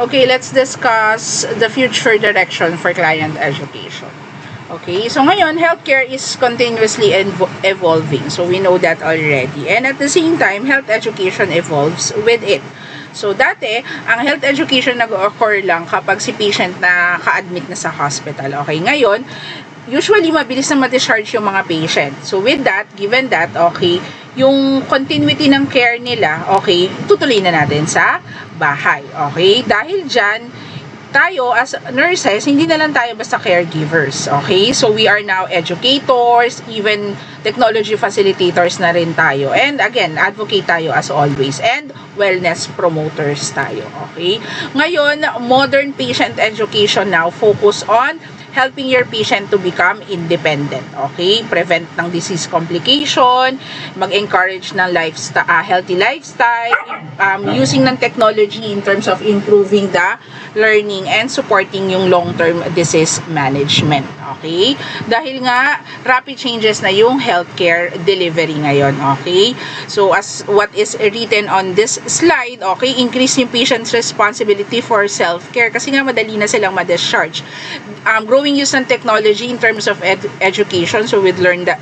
Okay, let's discuss the future direction for client education. Okay, so ngayon, healthcare is continuously evolving. So we know that already. And at the same time, health education evolves with it. So dati, ang health education nag-occur lang kapag si patient na ka-admit na sa hospital. Okay, ngayon, usually mabilis na ma-discharge yung mga patient. So with that, given that, okay, yung continuity ng care nila, okay, tutuloy na natin sa bahay. Okay? Dahil dyan, tayo as nurses, hindi na lang tayo basta caregivers. Okay? So we are now educators, even technology facilitators na rin tayo. And again, advocate tayo as always. And wellness promoters tayo. Okay? Ngayon, modern patient education now focus on helping your patient to become independent. Okay? Prevent ng disease complication, mag-encourage ng healthy lifestyle, using ng technology in terms of improving the learning and supporting yung long-term disease management. Okay? Dahil nga, rapid changes na yung healthcare delivery ngayon. Okay? So, as what is written on this slide, okay, increase yung patient's responsibility for self-care kasi nga madali na silang ma-discharge. Growing use ng technology in terms of education, so we'll learn that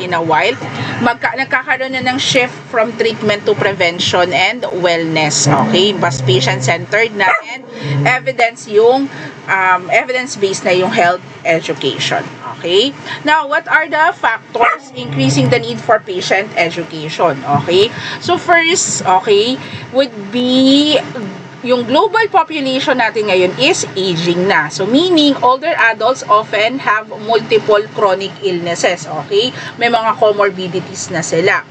in a while. Nagkakaroon na ng shift from treatment to prevention and wellness. Okay? Mas patient-centered na and evidence-based na yung health education. Okay? Now, what are the factors increasing the need for patient education? Okay? So, first, okay, would be yung global population natin ngayon is aging na. So, meaning, older adults often have multiple chronic illnesses. Okay? May mga comorbidities na sila.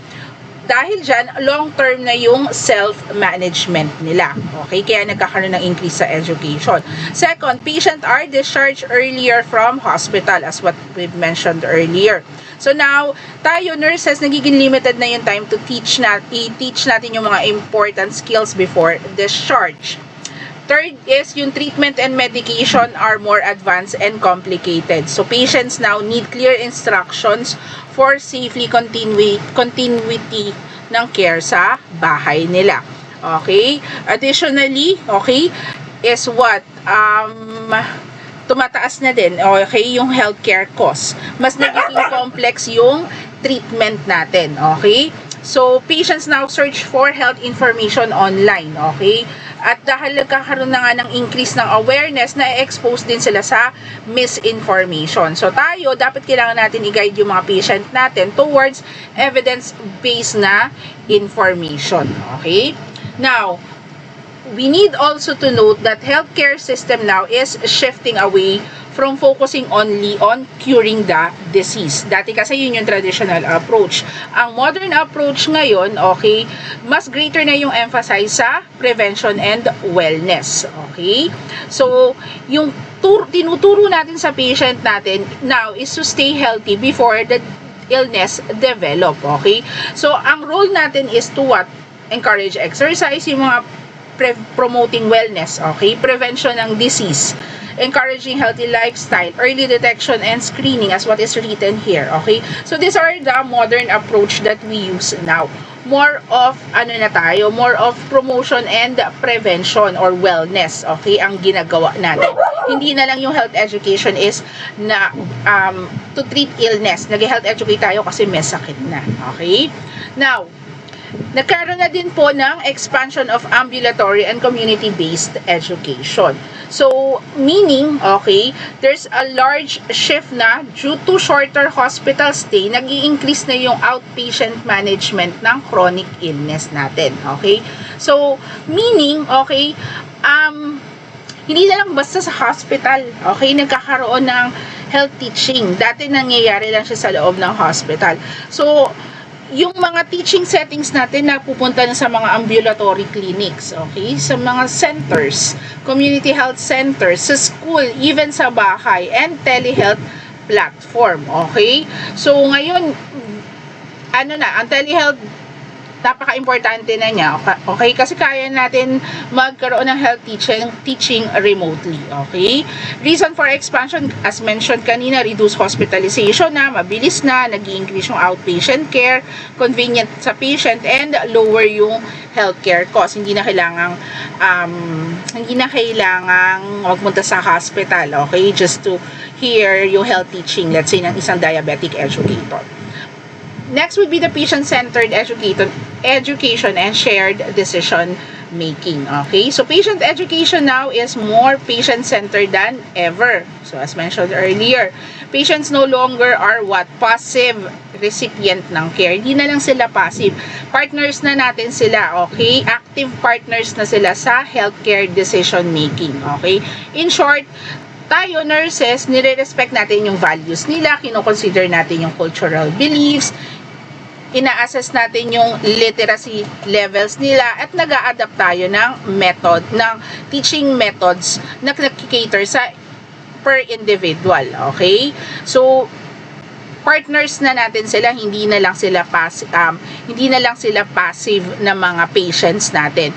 Dahil dyan, long-term na yung self-management nila. Okay? Kaya nagkakaroon ng increase sa education. Second, patients are discharged earlier from hospital as what we've mentioned earlier. So now, tayo nurses, nagiging limited na yung time to teach natin yung mga important skills before discharge. Third is yung treatment and medication are more advanced and complicated. So patients now need clear instructions for safely continuity ng care sa bahay nila. Okay? Additionally, okay, is what? Tumataas na din, okay, yung healthcare costs. Mas nagiging complex yung treatment natin, okay? So, patients now search for health information online, okay? At dahil nagkakaroon na nga ng increase ng awareness, na-expose din sila sa misinformation. So, tayo, dapat kailangan natin i-guide yung mga patient natin towards evidence-based na information, okay? Now, we need also to note that healthcare system now is shifting away from focusing only on curing the disease. Dati kasi yun yung traditional approach. Ang modern approach ngayon, okay, mas greater na yung emphasize sa prevention and wellness. Okay? So, yung tinuturo natin sa patient natin now is to stay healthy before the illness develop. Okay? So, ang role natin is to what? Encourage exercise, yung mga promoting wellness, okay? Prevention ng disease, encouraging healthy lifestyle, early detection and screening as what is written here, okay? So these are the modern approach that we use now. More of, more of promotion and prevention or wellness, okay, ang ginagawa natin. Hindi na lang yung health education is na to treat illness. Nag-health educate tayo kasi may sakit na, okay? Now, nagkaroon na din po ng expansion of ambulatory and community-based education. So, meaning, okay, there's a large shift na due to shorter hospital stay, nag-i-increase na yung outpatient management ng chronic illness natin. Okay? So, meaning, okay, hindi na lang basta sa hospital, okay, nagkakaroon ng health teaching. Dati nangyayari lang siya sa loob ng hospital. So, yung mga teaching settings natin na pupunta na sa mga ambulatory clinics, okay? Sa mga centers, community health centers, sa school, even sa bahay, and telehealth platform, okay? So, ngayon, ang telehealth napaka-importante na niya. Okay? Kasi kaya natin magkaroon ng health teaching remotely. Okay? Reason for expansion, as mentioned kanina, reduce hospitalization na, mabilis na, nag-i-increase yung outpatient care, convenient sa patient, and lower yung healthcare cost. Hindi na kailangang magpunta sa hospital. Okay? Just to hear yung health teaching, let's say, ng isang diabetic educator. Next would be the patient-centered education and shared decision making. Okay, so patient education now is more patient-centered than ever. So as mentioned earlier, patients no longer are passive recipient ng care. Hindi na lang sila passive. Partners na natin sila, okay? Active partners na sila sa healthcare decision making, okay? In short, tayo nurses, nire-respect natin yung values nila, kino-consider natin yung cultural beliefs, ina-assess natin yung literacy levels nila, at nag-a-adapt tayo ng teaching methods na nag-cater sa per individual, okay? So, partners na natin sila, hindi na lang sila passive na mga patients natin.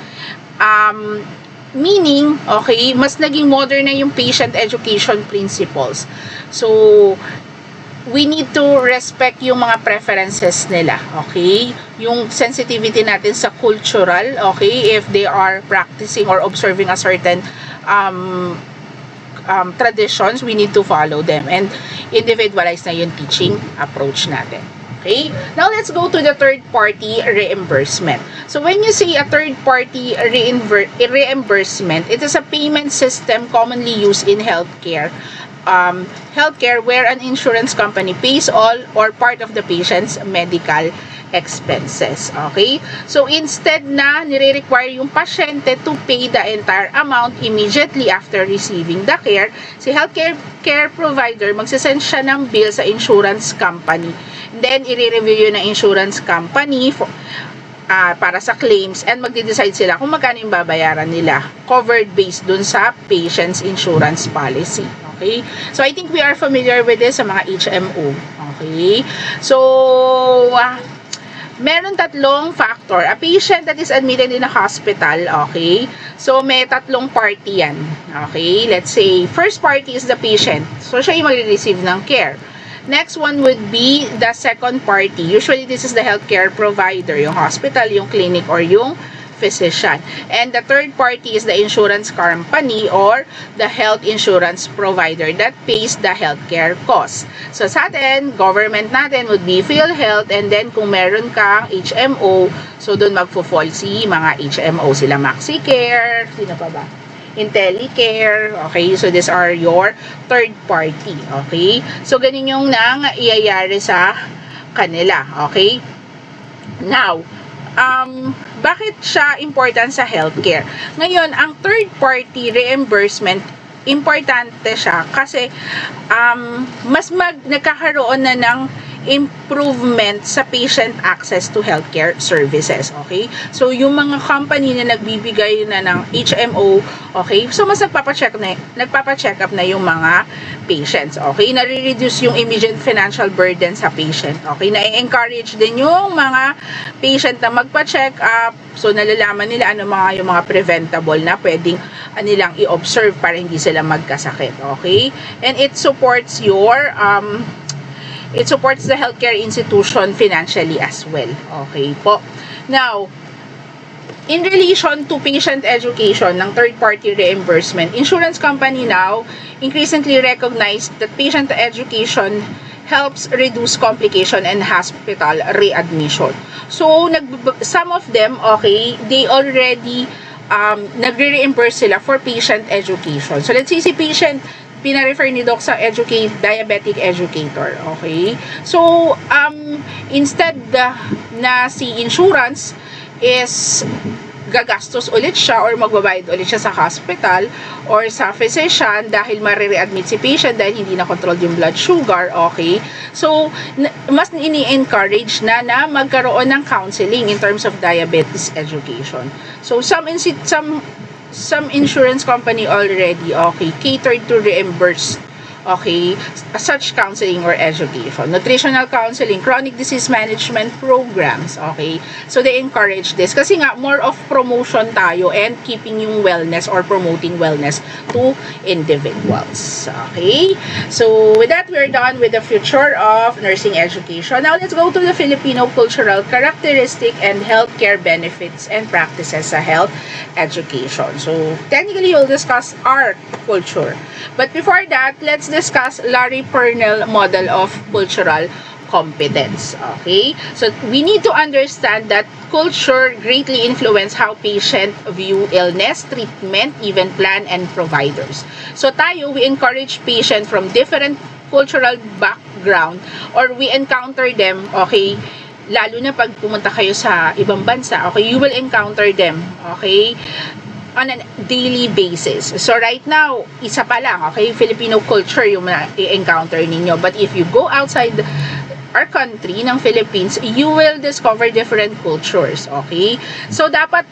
Meaning, okay, mas naging modern na yung patient education principles. So, we need to respect yung mga preferences nila, okay? Yung sensitivity natin sa cultural, okay? If they are practicing or observing a certain traditions, we need to follow them and individualize na yung teaching approach natin. Okay? Now, let's go to the third-party reimbursement. So, when you say a third-party reimbursement, it is a payment system commonly used in healthcare where an insurance company pays all or part of the patient's medical expenses. Okay? So, instead na nire-require yung pasyente to pay the entire amount immediately after receiving the care, si healthcare provider magsisend siya ng bill sa insurance company. Then, i-review yun ng insurance company para sa claims, and magde-decide sila kung magkano yung babayaran nila, covered based dun sa patient's insurance policy. Okay? So, I think we are familiar with this sa mga HMO. Okay? So, meron tatlong factor. A patient that is admitted in a hospital, okay? So, may tatlong party yan. Okay? Let's say, first party is the patient. So, siya yung mag-receive ng care. Next one would be the second party. Usually, this is the healthcare provider, yung hospital, yung clinic, or yung physician. And the third party is the insurance company or the health insurance provider that pays the healthcare cost. So sa atin, government natin would be PhilHealth, and then kung meron kang HMO, so doon magfo-fall si mga HMO, sila MaxiCare, sino pa ba? IntelliCare, okay? So these are your third party, okay? So ganun yung iyayari sa kanila, okay? Now, bakit siya important sa healthcare? Ngayon, ang third-party reimbursement, importante siya kasi mas nagkakaroon na ng improvement sa patient access to healthcare services, okay? So, yung mga company na nagbibigay na ng HMO, okay? So, mas nagpapacheck up na yung mga patients, okay? Nare-reduce yung immediate financial burden sa patient, okay? Na-encourage din yung mga patient na magpa-check up, so nalalaman nila yung mga preventable na pwedeng nilang i-observe para hindi sila magkasakit, okay? And it supports the healthcare institution financially as well. Okay po. Now, in relation to patient education ng third-party reimbursement, insurance company now increasingly recognize that patient education helps reduce complication and hospital readmission. So, some of them, okay, they already nagre-reimburse sila for patient education. So, let's say si patient pina-refer ni Doc sa diabetic educator, okay? So, instead na si insurance is gagastos ulit siya or magbabayad ulit siya sa hospital or sa physician dahil marireadmit si patient dahil hindi na-control yung blood sugar, okay? So, mas ini-encourage na magkaroon ng counseling in terms of diabetes education. So, some insurance company already, okay, catered to reimburse, okay, such counseling or education. Nutritional counseling, chronic disease management programs, okay. So they encourage this kasi nga more of promotion tayo and keeping yung wellness or promoting wellness to individuals. Okay? So with that, we're done with the future of nursing education. Now let's go to the Filipino cultural characteristic and healthcare benefits and practices sa health education. So technically, we'll discuss our culture. But before that, let's discuss Larry Purnell model of cultural competence. Okay? So we need to understand that culture greatly influence how patient view illness, treatment, even plan, and providers. So tayo, we encourage patient from different cultural background or we encounter them, okay, lalo na pag pumunta kayo sa ibang bansa, okay, you will encounter them, okay, on a daily basis. So right now, isa pa lang, okay, Filipino culture yung i-encounter ninyo. But if you go outside our country ng Philippines, you will discover different cultures, okay? So dapat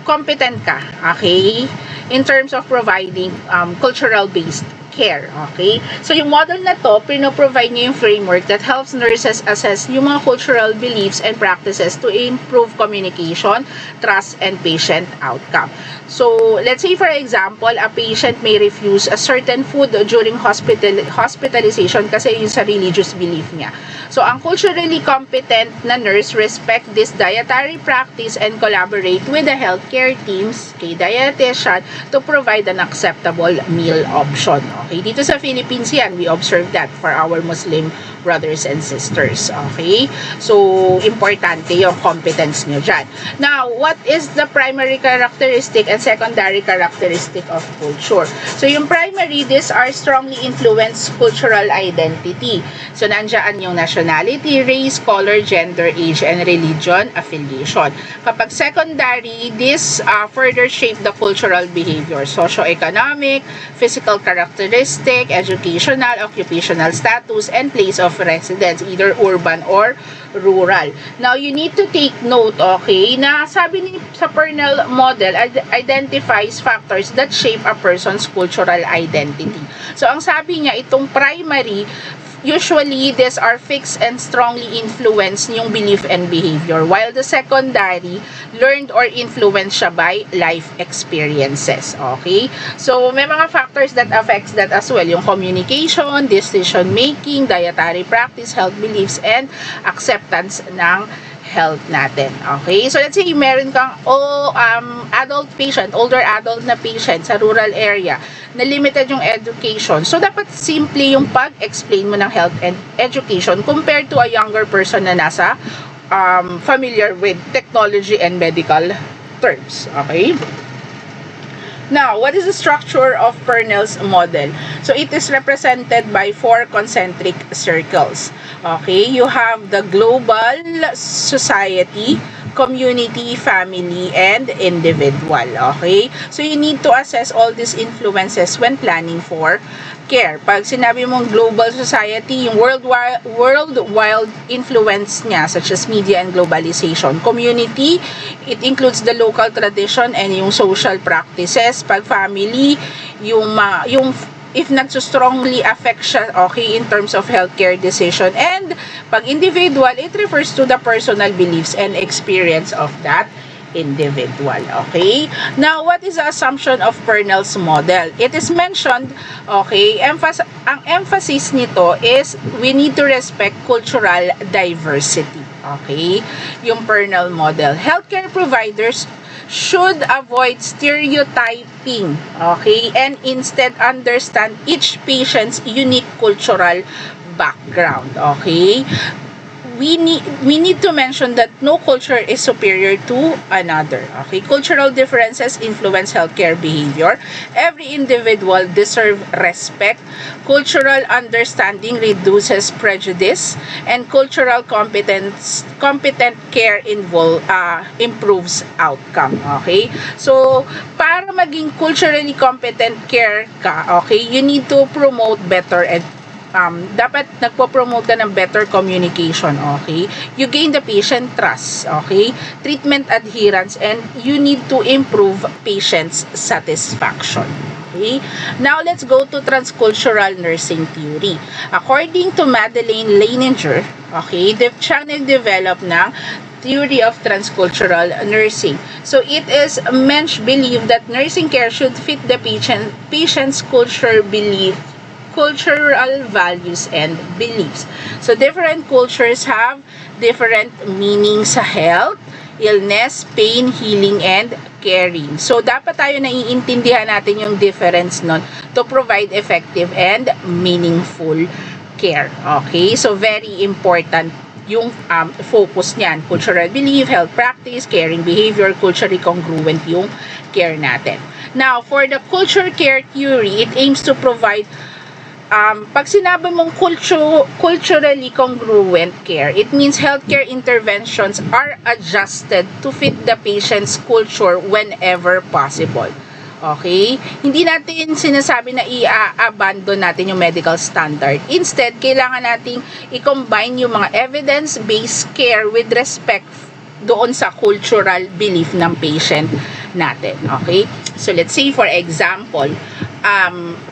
competent ka, okay, in terms of providing cultural-based care, okay? So yung model na to, pino-provide niya yung framework that helps nurses assess yung mga cultural beliefs and practices to improve communication, trust, and patient outcome. So let's say for example, a patient may refuse a certain food during hospitalization kasi yun sa religious belief niya. So ang culturally competent na nurse respect this dietary practice and collaborate with the healthcare teams, kay dietitian, to provide an acceptable meal option. Okay, dito sa Philippines yan, we observe that for our Muslim brothers and sisters. Okay, so importante yung competence nyo dyan. Now, what is the primary characteristic and secondary characteristic of culture? So yung primary, these are strongly influenced cultural identity. So nandiyan yung nationality, race, color, gender, age, and religion affiliation. Kapag secondary, this further shape the cultural behavior, socio-economic, physical characteristic, educational, occupational status, and place of residence, either urban or rural. Now, you need to take note, okay, na sabi ni sa Purnell model, identifies factors that shape a person's cultural identity. So, ang sabi niya, itong primary, usually, these are fixed and strongly influenced yung belief and behavior. While the secondary, learned or influenced siya by life experiences. Okay? So, may mga factors that affects that as well. Yung communication, decision making, dietary practice, health beliefs, and acceptance ng health natin. Okay? So, let's say, meron kang adult patient, older adult na patient sa rural area na limited yung education. So, dapat simple yung pag-explain mo ng health and education compared to a younger person na nasa familiar with technology and medical terms. Okay? Now, what is the structure of Purnell's model? So, it is represented by 4 concentric circles. Okay? You have the global society, community, family, and individual. Okay? So, you need to assess all these influences when planning for care. Pag sinabi mong global society, yung worldwide influence niya, such as media and globalization. Community, it includes the local tradition and yung social practices. Pag family, yung if nagso-strongly affect siya, okay, in terms of healthcare decision. And pag individual, it refers to the personal beliefs and experience of that individual. Okay? Now, what is the assumption of Purnell's model? It is mentioned, okay, ang emphasis nito is we need to respect cultural diversity. Okay? Yung Purnell model. Healthcare providers should avoid stereotyping, okay, and instead understand each patient's unique cultural background, okay? We need to mention that no culture is superior to another, okay? Cultural differences influence healthcare behavior. Every individual deserves respect. Cultural understanding reduces prejudice, and cultural competent care improves outcome, okay? So, para maging culturally competent care ka, okay, you need to promote better and dapat nagpo-promote ka ng better communication, okay? You gain the patient trust, okay? Treatment adherence, and you need to improve patient's satisfaction. Okay? Now, let's go to transcultural nursing theory. According to Madeleine Leininger, okay, siya nag-develop ng theory of transcultural nursing. So, it is believed that nursing care should fit the patient's cultural values and beliefs. So, different cultures have different meanings sa health, illness, pain, healing, and caring. So, dapat tayo naiintindihan natin yung difference nun to provide effective and meaningful care. Okay? So, very important yung focus niyan. Cultural belief, health practice, caring behavior, culturally congruent yung care natin. Now, for the culture care theory, it aims to provide pag sinabi mong culturally congruent care, it means healthcare interventions are adjusted to fit the patient's culture whenever possible. Okay? Hindi natin sinasabi na i-abandon natin yung medical standard. Instead, kailangan nating i-combine yung mga evidence-based care with respect doon sa cultural belief ng patient natin. Okay? So, let's say, for example,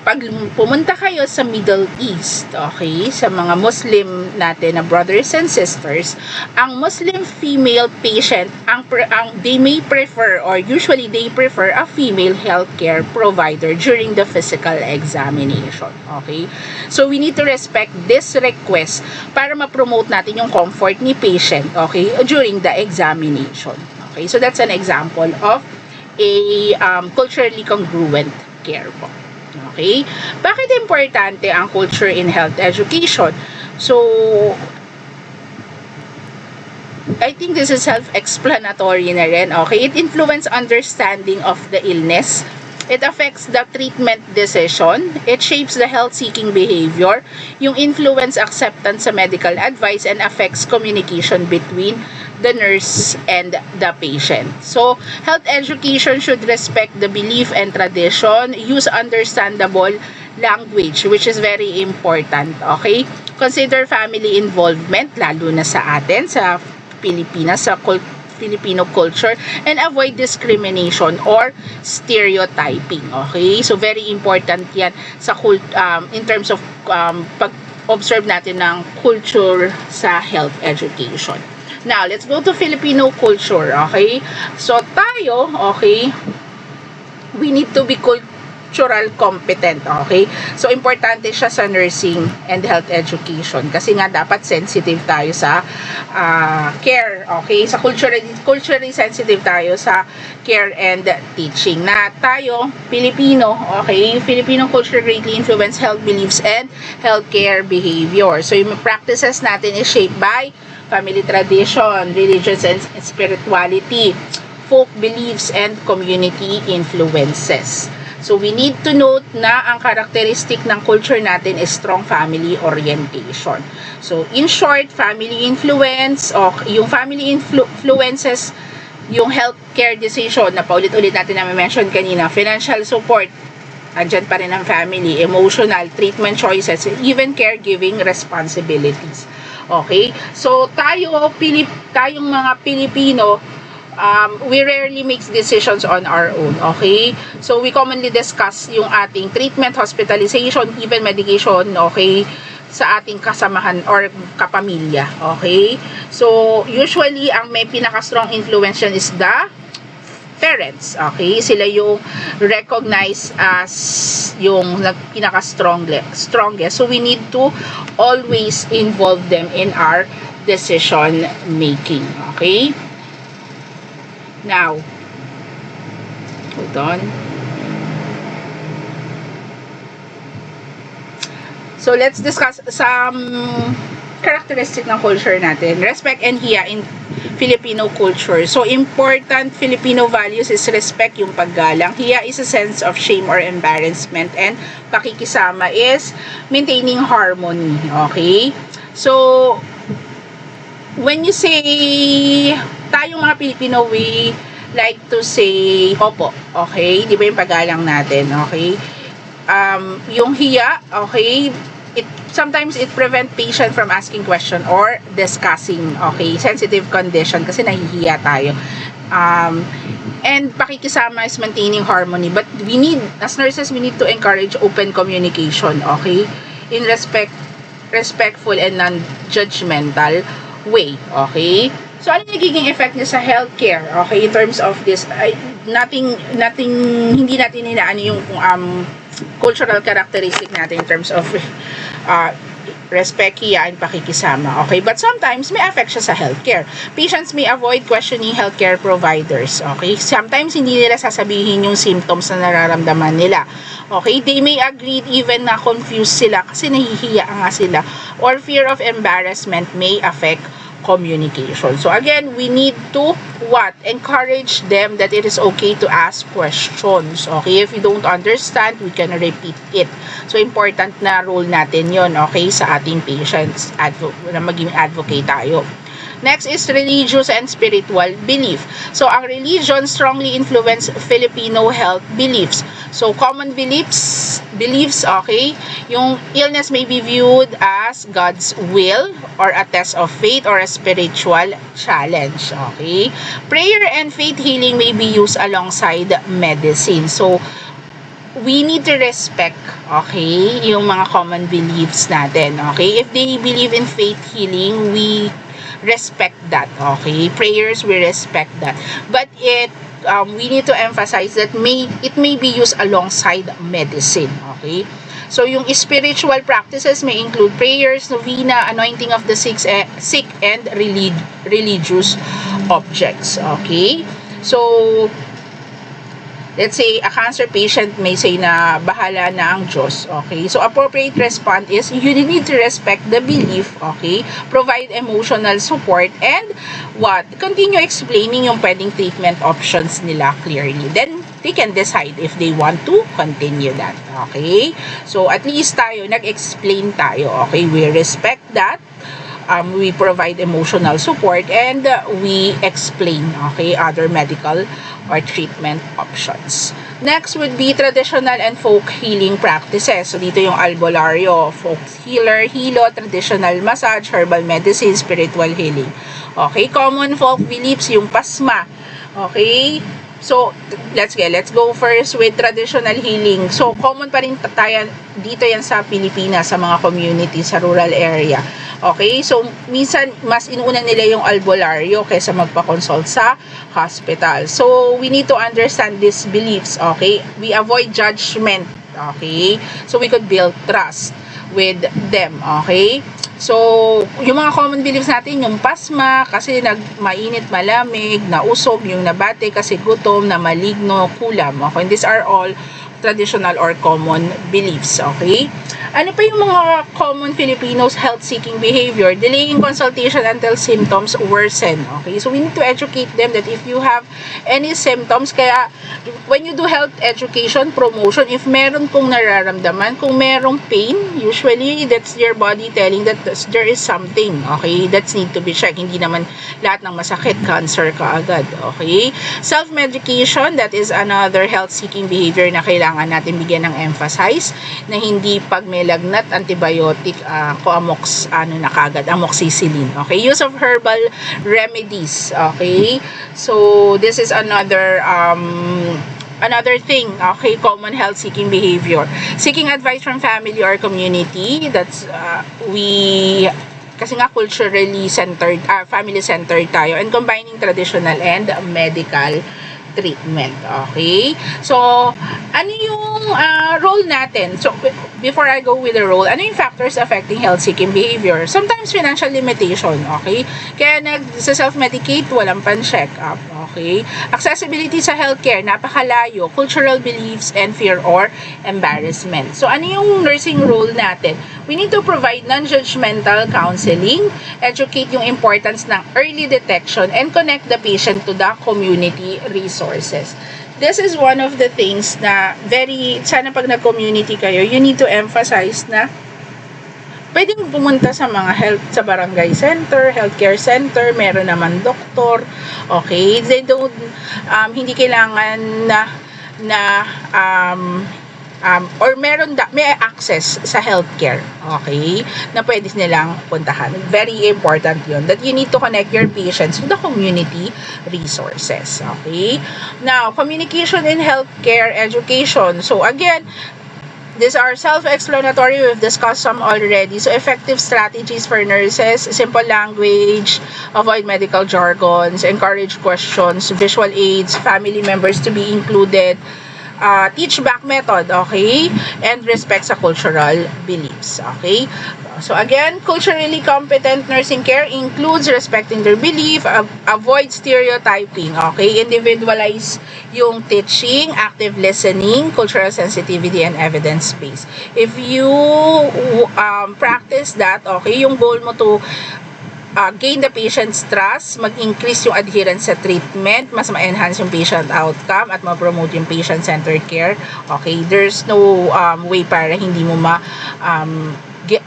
pag pumunta kayo sa Middle East, okay, sa mga Muslim natin na brothers and sisters, ang Muslim female patient, they may prefer or usually they prefer a female healthcare provider during the physical examination. Okay? So, we need to respect this request para ma-promote natin yung comfort ni patient, okay, during the examination. Okay? So, that's an example of a culturally congruent care po. Okay? Bakit importante ang culture in health education? So, I think this is self-explanatory na rin. Okay? It influences understanding of the illness. It affects the treatment decision. It shapes the health-seeking behavior. Yung influence acceptance sa medical advice and affects communication between the nurse and the patient. So, health education should respect the belief and tradition, use understandable language, which is very important, okay? Consider family involvement, lalo na sa atin, sa Pilipinas, sa Filipino culture, and avoid discrimination or stereotyping, okay? So, very important yan sa in terms of pag-observe natin ng culture sa health education. Now, let's go to Filipino culture, okay? So, tayo, okay, we need to be cultural competent, okay? So, importante siya sa nursing and health education kasi nga dapat sensitive tayo sa care, okay? Sa culturally sensitive tayo sa care and teaching. Na tayo, Pilipino, okay? Filipino culture greatly influence health beliefs and healthcare behavior. So, yung practices natin is shaped by family tradition, religious and spirituality, folk beliefs, and community influences. So, we need to note na ang characteristic ng culture natin is strong family orientation. So, in short, family influence, o yung family influences, yung healthcare decision na paulit-ulit natin na mention kanina, financial support, andyan pa rin ang family, emotional, treatment choices, even caregiving responsibilities. Okay? So, tayong mga Pilipino, we rarely make decisions on our own. Okay? So, we commonly discuss yung ating treatment, hospitalization, even medication, okay, sa ating kasamahan or kapamilya. Okay? So, usually, ang may pinaka-strong influence is the parents, okay? Sila yung recognized as yung pinaka-strongest. So, we need to always involve them in our decision making, okay? Now, hold on. So, let's discuss some characteristic ng culture natin. Respect and hiya in Filipino culture. So, important Filipino values is respect, yung paggalang. Hiya is a sense of shame or embarrassment. And pakikisama is maintaining harmony. Okay? So, when you say, tayong mga Pilipino, we like to say, opo. Okay? Di ba yung paggalang natin? Okay? Yung hiya, okay, sometimes it prevent patient from asking question or discussing, okay, sensitive condition kasi nahihiya tayo. And pakikisama is maintaining harmony. But we need, as nurses, we need to encourage open communication, okay? In respectful and non-judgmental way, okay? So, ano nagiging effect niya sa healthcare, okay? In terms of this, hindi natin inaano yung cultural characteristic natin in terms of respect, hiya, and pakikisama. Okay? But sometimes, may affect siya sa healthcare. Patients may avoid questioning healthcare providers. Okay? Sometimes, hindi nila sasabihin yung symptoms na nararamdaman nila. Okay? They may agree even na confused sila kasi nahihiya nga sila. Or fear of embarrassment may affect communication. So again, we need to encourage them that it is okay to ask questions. Okay? If you don't understand, we can repeat it. So important na role natin yon, okay, sa ating patients na maging advocate tayo. Next is religious and spiritual belief. So, ang religion strongly influence Filipino health beliefs. So, common beliefs, okay, yung illness may be viewed as God's will or a test of faith or a spiritual challenge, okay. Prayer and faith healing may be used alongside medicine. So, we need to respect, okay, yung mga common beliefs natin, okay. If they believe in faith healing, we respect that, okay. Prayers, we respect that, but we need to emphasize that it may be used alongside medicine, okay. So yung spiritual practices may include prayers, novena, anointing of the sick and religious objects, okay. So let's say a cancer patient may say na bahala na ang Diyos, okay? So appropriate response is you need to respect the belief, okay? Provide emotional support and continue explaining yung pwedeng treatment options nila clearly. Then they can decide if they want to continue that, okay? So at least nag-explain tayo, okay? We respect that. We provide emotional support and we explain, okay, other medical or treatment options. Next would be traditional and folk healing practices. So dito yung albularyo, folk healer, hilo, traditional massage, herbal medicine, spiritual healing. Okay, common folk beliefs yung pasma. Okay, so let's go first with traditional healing. So common pa rin dito yan sa Pilipinas, sa mga community, sa rural area. Okay, so minsan mas inuuna nila yung albularyo kaysa magpa-consult sa hospital. So we need to understand these beliefs, okay? We avoid judgment, okay? So we could build trust with them, okay? So yung mga common beliefs natin, yung pasma kasi mainit, malamig, nausog, yung nabate kasi gutom, na maligno, kulam, okay? These are all traditional or common beliefs, okay? Ano pa yung mga common Filipinos health-seeking behavior? Delaying consultation until symptoms worsen, okay? So we need to educate them that if you have any symptoms, kaya when you do health education, promotion, if meron kong nararamdaman, kung merong pain, usually that's your body telling that there is something, okay? That's need to be checked. Hindi naman lahat ng masakit, cancer ka agad, okay? Self-medication, that is another health-seeking behavior na kailangan natin bigyan ng emphasis, na hindi pag may lagnat, antibiotic, amoxicillin, okay? Use of herbal remedies, okay? So this is another thing, okay? Common health seeking behavior. Seeking advice from family or community, that's kasi nga culturally centered, family centered tayo, and combining traditional and medical treatment, okay? So ano yung role natin? So before I go with the role, ano yung factors affecting health-seeking behavior? Sometimes financial limitation, okay? Kaya self-medicate, walang pan-check-up, okay? Accessibility sa healthcare, napakalayo, cultural beliefs, and fear or embarrassment. So ano yung nursing role natin? We need to provide non-judgmental counseling, educate yung importance ng early detection, and connect the patient to the community resources. This is one of the things na sana pag nag-community kayo, you need to emphasize na pwedeng pumunta sa mga sa barangay center, healthcare center, meron naman doktor, okay? They don't, hindi kailangan na or may access sa healthcare, okay, na pwede nilang puntahan. Very important yun, that you need to connect your patients with the community resources, okay. Now, communication in healthcare education. So again, these are self-explanatory. We've discussed some already. So effective strategies for nurses, simple language, avoid medical jargons, encourage questions, visual aids, family members to be included, teach back method, okay? And respect sa cultural beliefs, okay? So again, culturally competent nursing care includes respecting their belief, avoid stereotyping, okay? Individualize yung teaching, active listening, cultural sensitivity, and evidence-based. If you practice that, okay, yung goal mo to gain the patient's trust, mag-increase yung adherence sa treatment, mas ma-enhance yung patient outcome, at ma-promote yung patient-centered care. Okay, there's no way para hindi mo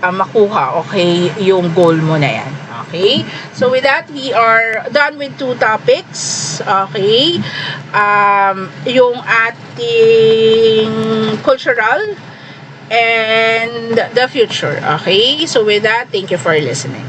makuha, okay, yung goal mo na yan. Okay, so with that, we are done with 2 topics. Okay, yung ating cultural and the future. Okay, so with that, thank you for listening.